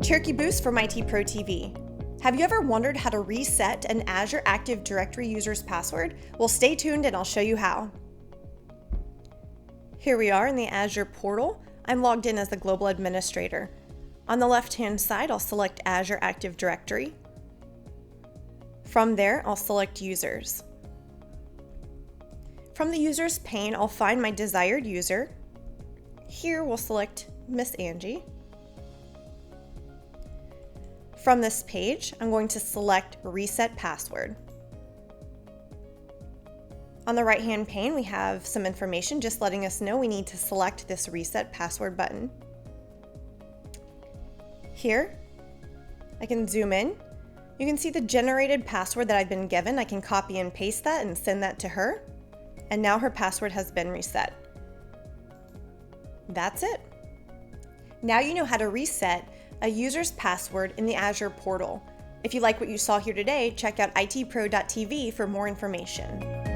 Cherokee Boose from ITProTV. Have you ever wondered how to reset an Azure Active Directory user's password? Well, stay tuned and I'll show you how. Here we are in the Azure Portal. I'm logged in as the Global Administrator. On the left-hand side, I'll select Azure Active Directory. From there, I'll select Users. From the Users pane, I'll find my desired user. Here, we'll select Miss Angie. From this page, I'm going to select Reset Password. On the right-hand pane, we have some information just letting us know we need to select this Reset Password button. Here, I can zoom in. You can see the generated password that I've been given. I can copy and paste that and send that to her. And now her password has been reset. That's it. Now you know how to reset a user's password in the Azure Portal. If you like what you saw here today, check out ITPro.tv for more information.